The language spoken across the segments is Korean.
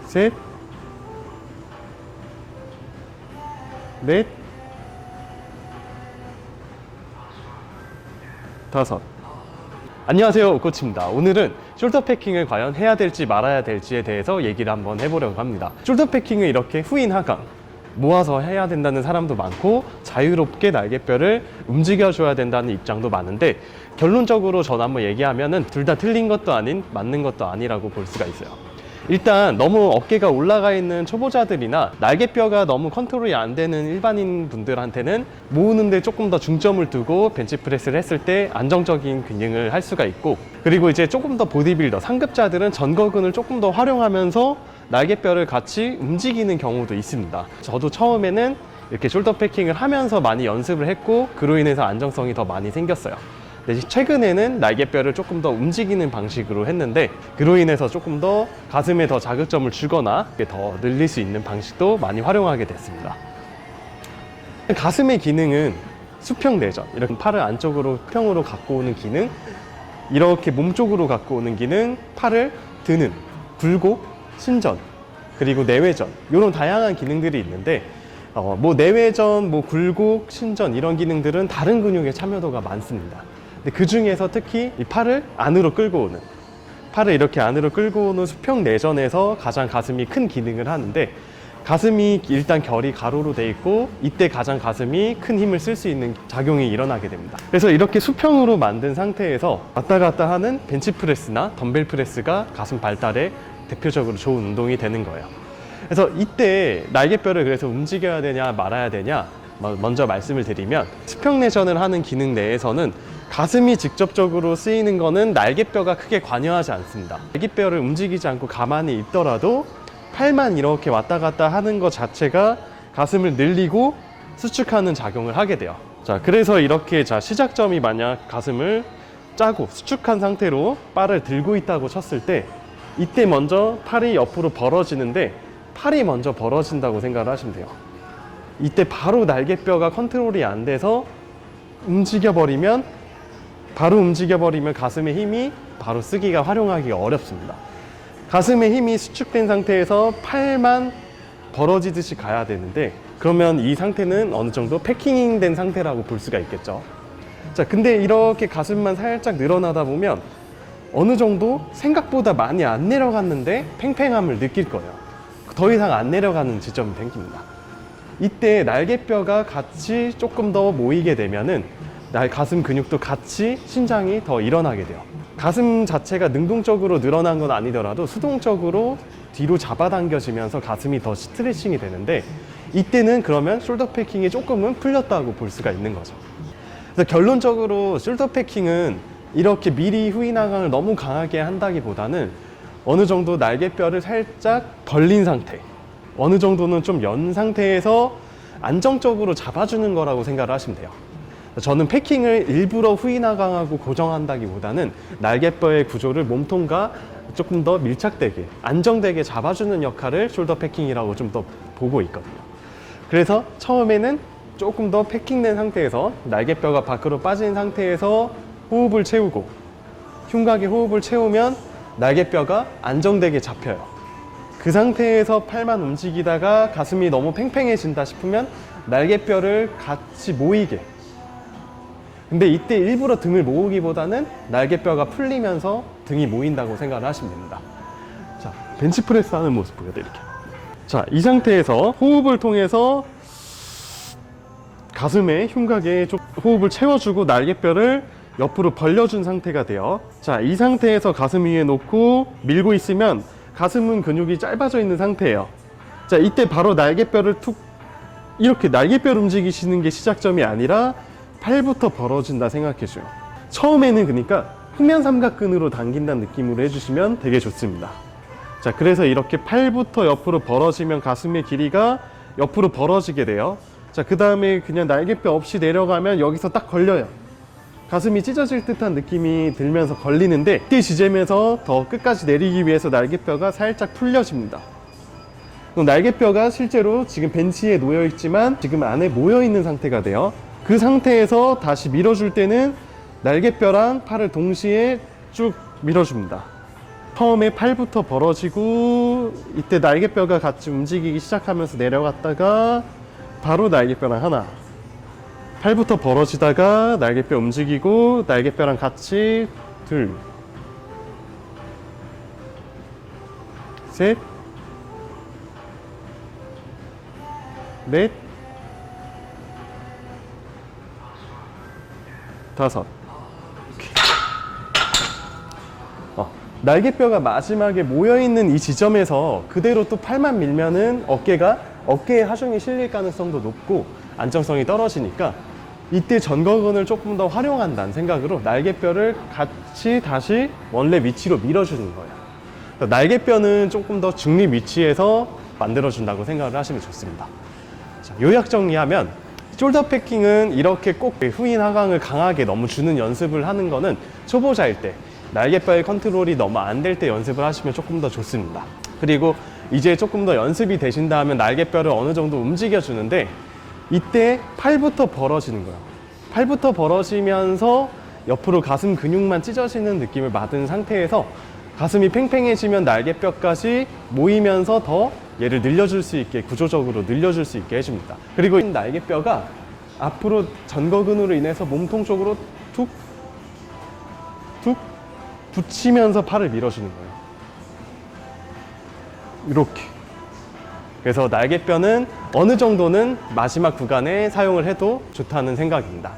셋, 넷, 다섯. 안녕하세요, 코치입니다. 오늘은 숄더 패킹을 과연 해야 될지 말아야 될지에 대해서 얘기를 한번 해보려고 합니다. 숄더 패킹을 이렇게 후인 하강 모아서 해야 된다는 사람도 많고, 자유롭게 날개뼈를 움직여줘야 된다는 입장도 많은데, 결론적으로 저는 한번 얘기하면은 둘 다 틀린 것도 아닌 맞는 것도 아니라고 볼 수가 있어요. 일단 너무 어깨가 올라가 있는 초보자들이나 날개뼈가 너무 컨트롤이 안 되는 일반인 분들한테는 모으는데 조금 더 중점을 두고 벤치프레스를 했을 때 안정적인 기능을 할 수가 있고, 그리고 이제 조금 더 보디빌더 상급자들은 전거근을 조금 더 활용하면서 날개뼈를 같이 움직이는 경우도 있습니다. 저도 처음에는 이렇게 숄더 패킹을 하면서 많이 연습을 했고, 그로 인해서 안정성이 더 많이 생겼어요. 근데 최근에는 날개뼈를 조금 더 움직이는 방식으로 했는데, 그로 인해서 조금 더 가슴에 더 자극점을 주거나 더 늘릴 수 있는 방식도 많이 활용하게 됐습니다. 가슴의 기능은 수평 내전, 이렇게 팔을 안쪽으로 수평으로 갖고 오는 기능, 이렇게 몸쪽으로 갖고 오는 기능, 팔을 드는, 굴곡, 신전, 그리고 내외전, 이런 다양한 기능들이 있는데, 뭐 내외전, 뭐 굴곡, 신전 이런 기능들은 다른 근육의 참여도가 많습니다. 근데 그 중에서 특히 이 팔을 안으로 끌고 오는, 팔을 이렇게 안으로 끌고 오는 수평 내전에서 가장 가슴이 큰 기능을 하는데, 가슴이 일단 결이 가로로 돼 있고, 이때 가장 가슴이 큰 힘을 쓸 수 있는 작용이 일어나게 됩니다. 그래서 이렇게 수평으로 만든 상태에서 왔다 갔다 하는 벤치프레스나 덤벨 프레스가 가슴 발달에 대표적으로 좋은 운동이 되는 거예요. 그래서 이때 날개뼈를 그래서 움직여야 되냐 말아야 되냐 먼저 말씀을 드리면, 수평 내전을 하는 기능 내에서는 가슴이 직접적으로 쓰이는 거는 날개뼈가 크게 관여하지 않습니다. 날개뼈를 움직이지 않고 가만히 있더라도 팔만 이렇게 왔다 갔다 하는 것 자체가 가슴을 늘리고 수축하는 작용을 하게 돼요. 자, 그래서 이렇게 시작점이 만약 가슴을 짜고 수축한 상태로 바를 들고 있다고 쳤을 때, 이때 먼저 팔이 옆으로 벌어지는데, 팔이 먼저 벌어진다고 생각을 하시면 돼요. 이때 바로 날개뼈가 컨트롤이 안 돼서 바로 움직여버리면 가슴의 힘이 바로 쓰기가 활용하기가 어렵습니다. 가슴의 힘이 수축된 상태에서 팔만 벌어지듯이 가야 되는데, 그러면 이 상태는 어느 정도 패킹된 상태라고 볼 수가 있겠죠. 자, 근데 이렇게 가슴만 살짝 늘어나다 보면 어느 정도 생각보다 많이 안 내려갔는데 팽팽함을 느낄 거예요. 더 이상 안 내려가는 지점이 생깁니다. 이때 날개뼈가 같이 조금 더 모이게 되면은 가슴 근육도 같이 신장이 더 일어나게 돼요. 가슴 자체가 능동적으로 늘어난 건 아니더라도 수동적으로 뒤로 잡아당겨지면서 가슴이 더 스트레칭이 되는데, 이때는 그러면 숄더 패킹이 조금은 풀렸다고 볼 수가 있는 거죠. 그래서 결론적으로 숄더 패킹은 이렇게 미리 후인 하강을 너무 강하게 한다기보다는 어느 정도 날개뼈를 살짝 벌린 상태, 어느 정도는 좀 연 상태에서 안정적으로 잡아주는 거라고 생각을 하시면 돼요. 저는 패킹을 일부러 후인 하강하고 고정한다기보다는 날개뼈의 구조를 몸통과 조금 더 밀착되게, 안정되게 잡아주는 역할을 숄더 패킹이라고 좀 더 보고 있거든요. 그래서 처음에는 조금 더 패킹된 상태에서 날개뼈가 밖으로 빠진 상태에서 호흡을 채우고, 흉곽에 호흡을 채우면 날개뼈가 안정되게 잡혀요. 그 상태에서 팔만 움직이다가 가슴이 너무 팽팽해진다 싶으면 날개뼈를 같이 모이게, 근데 이때 일부러 등을 모으기보다는 날개뼈가 풀리면서 등이 모인다고 생각을 하시면 됩니다. 자, 벤치프레스 하는 모습 보여드릴게요. 자, 이 상태에서 호흡을 통해서 가슴에 흉곽에 좀 호흡을 채워주고 날개뼈를 옆으로 벌려준 상태가 돼요. 자, 이 상태에서 가슴 위에 놓고 밀고 있으면 가슴은 근육이 짧아져 있는 상태예요. 자, 이때 바로 날개뼈를 이렇게 날개뼈를 움직이시는 게 시작점이 아니라 팔부터 벌어진다 생각해줘요. 처음에는 그러니까 후면 삼각근으로 당긴다는 느낌으로 해주시면 되게 좋습니다. 자, 그래서 이렇게 팔부터 옆으로 벌어지면 가슴의 길이가 옆으로 벌어지게 돼요. 자, 그 다음에 그냥 날개뼈 없이 내려가면 여기서 딱 걸려요. 가슴이 찢어질 듯한 느낌이 들면서 걸리는데, 이때 지점에서 더 끝까지 내리기 위해서 날개뼈가 살짝 풀려집니다. 그럼 날개뼈가 실제로 지금 벤치에 놓여 있지만 지금 안에 모여 있는 상태가 돼요. 그 상태에서 다시 밀어줄 때는 날개뼈랑 팔을 동시에 쭉 밀어줍니다. 처음에 팔부터 벌어지고 이때 날개뼈가 같이 움직이기 시작하면서 내려갔다가 바로 날개뼈랑 하나, 팔부터 벌어지다가 날개뼈 움직이고 날개뼈랑 같이 둘, 셋, 넷, 다섯. 날개뼈가 마지막에 모여있는 이 지점에서 그대로 또 팔만 밀면은 어깨에 하중이 실릴 가능성도 높고 안정성이 떨어지니까 이때 전거근을 조금 더 활용한다는 생각으로 날개뼈를 같이 다시 원래 위치로 밀어주는 거예요. 그러니까 날개뼈는 조금 더 중립 위치에서 만들어준다고 생각을 하시면 좋습니다. 자, 요약 정리하면 숄더 패킹은 이렇게 꼭 후인 하강을 강하게 너무 주는 연습을 하는 거는 초보자일 때 날개뼈의 컨트롤이 너무 안 될 때 연습을 하시면 조금 더 좋습니다. 그리고 이제 조금 더 연습이 되신다 하면 날개뼈를 어느 정도 움직여 주는데 이때 팔부터 벌어지는 거예요. 팔부터 벌어지면서 옆으로 가슴 근육만 찢어지는 느낌을 받은 상태에서 가슴이 팽팽해지면 날개뼈까지 모이면서 더 얘를 늘려줄 수 있게, 구조적으로 늘려줄 수 있게 해줍니다. 그리고 날개뼈가 앞으로 전거근으로 인해서 몸통 쪽으로 툭 붙이면서 팔을 밀어주는 거예요. 이렇게. 그래서 날개뼈는 어느 정도는 마지막 구간에 사용을 해도 좋다는 생각입니다.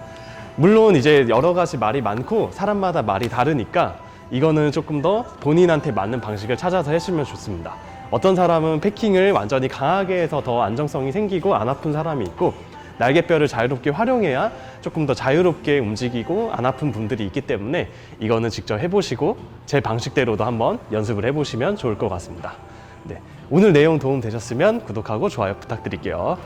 물론 이제 여러 가지 말이 많고 사람마다 말이 다르니까 이거는 조금 더 본인한테 맞는 방식을 찾아서 해주면 좋습니다. 어떤 사람은 패킹을 완전히 강하게 해서 더 안정성이 생기고 안 아픈 사람이 있고, 날개뼈를 자유롭게 활용해야 조금 더 자유롭게 움직이고 안 아픈 분들이 있기 때문에 이거는 직접 해보시고 제 방식대로도 한번 연습을 해보시면 좋을 것 같습니다. 네, 오늘 내용 도움 되셨으면 구독하고 좋아요 부탁드릴게요.